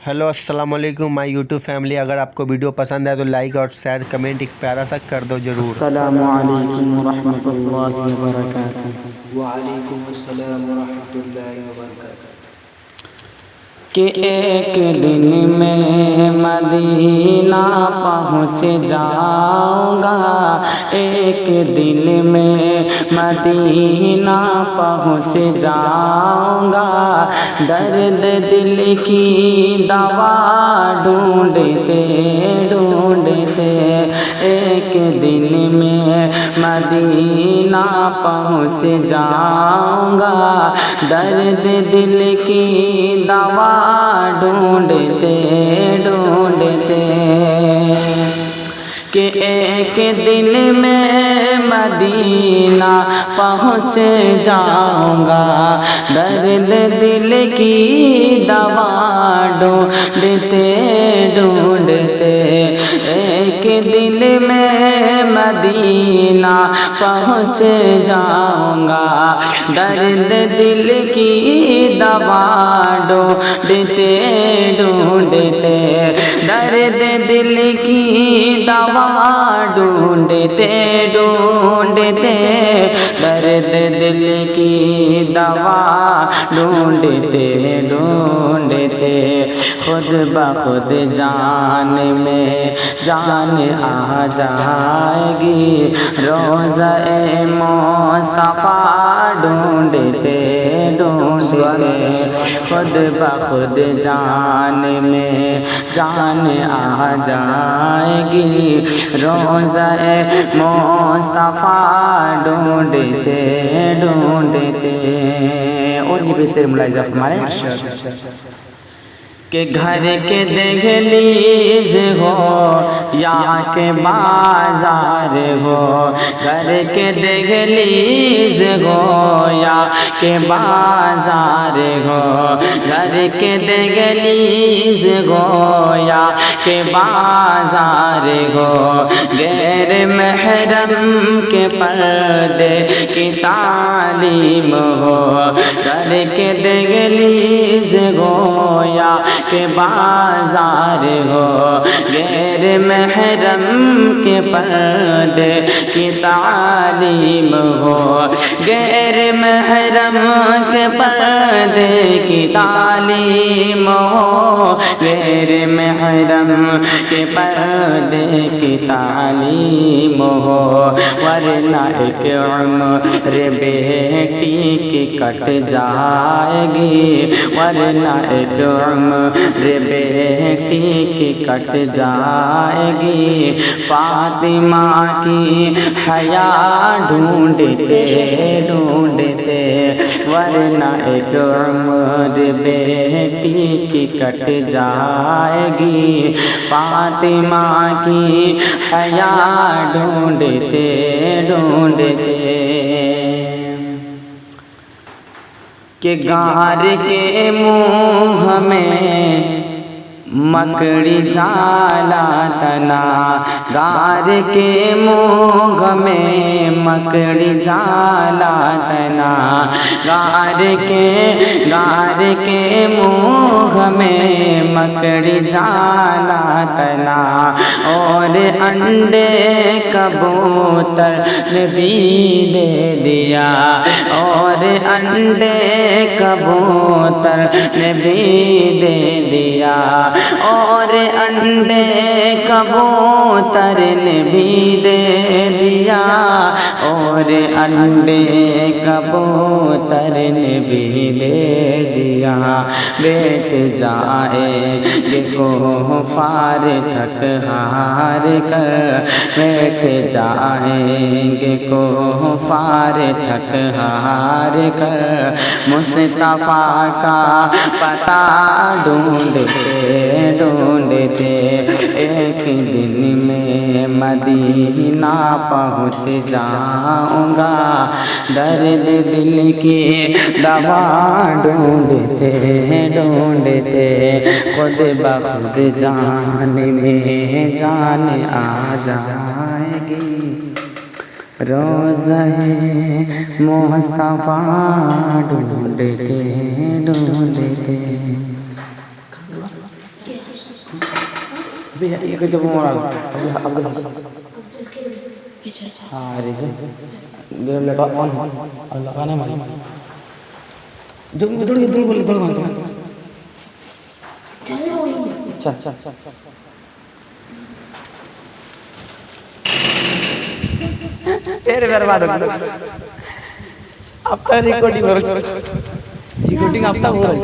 Hello अस्सलाम वालेकुम my YouTube family. अगर आपको वीडियो पसंद है तो लाइक और शेयर कमेंट एक प्यारा सा कर दो जरूर। अस्सलामु अलैकुम व रहमतुल्लाहि व बरकातुहू। वअलैकुम अस्सलाम वरहमतुल्लाहि वबरकातुहू। कि एक दिन मैं मदीना पहुँच जाऊँगा, एक दिन मैं मदीना पहुँच जाऊँगा, दर्द दिल की दवा ढूंढते ढूंढते एक दिन मैं मदीना पहुँच जाऊँगा, दर्द दिल की दवा ढूंढते ढूंढते कि एक दिन मैं मदीना पहुँच जाऊँगा, दर्द दिल की दवा ढूंढते ढूंढते एक दिन मैं मदीना पहुँच जाऊँगा, दर्द दिल की दवा ढूंढते ढूंढते दर्द दिल की दवा ढूंढते ढूंढते दर्द दिल की दवा ढूंढते ढूंढते खुद बखुद जान में जान आ जाएगी, रोज़े मुस्तफ़ा ढूंढते ढूंढते खुद बखुद जान में जान आ जाएगी, रोज़े मुस्तफ़ा ढूंढते ढूंढते। और ये भी सिर मुलाहिज़ा हमारे کہ گھر کے دہلیز ہو یا کہ بازار ہو، گھر کے دہلیز ہو یا کہ بازار ہو، گھر کے دہلیز ہو یا کہ بازار ہو، غیر محرم کے پردے کی تعلیم ہو، گھر کے دہلیز ہو یا کہ بازار ہو، غیر محرم کے پردے کی تعلیم ہو، غیر محرم کے پردے کی تعلیم ہو، غیر محرم کے پردے کی تعلیم ہو، ورنہ ایک عمر بیٹی کی کٹ جائے گی، ورنہ ایک عمر بیٹی کی کٹ جائے گی، فاطمہ کی حیا ڈھونڈتے ڈھونڈتے ورنہ ایک عمر بیٹی کی کٹ جائے گی، فاطمہ کی حیا ڈھونڈتے ڈھونڈتے کہ گار کے منہ میں مکڑی جالا تنا، گار کے منہ میں مکڑی جالا تنا، گار کے منہ میں مکڑی جالا تنا، اور انڈے کبوتر نے بھی دے دیا، اور انڈے کبوتر نے بھی دے دیا، اور انڈے کبوتر نے بھی دے دیا، اور انڈے کبوتر نے بھی دے دیا، بیٹھ جائے گے کفار تھک ہار کر، بیٹھ جائیں گے کفار تھک ہار کر، مصطفیٰ کا پتہ ڈھونڈتے ڈھونڈتے ایک دن میں مدینہ پہنچ جاؤں گا، درد دل کی دوا ڈھونڈتے ڈھونڈتے خود بخود جان میں جان آ جائے گی، روزہ مصطفیٰ ڈھونڈتے ڈھونڈتے अबे ये कोई जब मोरा अब्दुल हाँ अरे जो मेरा लैपटॉप ऑन है और लगाने वाली जो दौड़ बोल अच्छा अच्छा अच्छा तेरे बर्बाद हो अब तो रिकॉर्डिंग आपका हो रहा है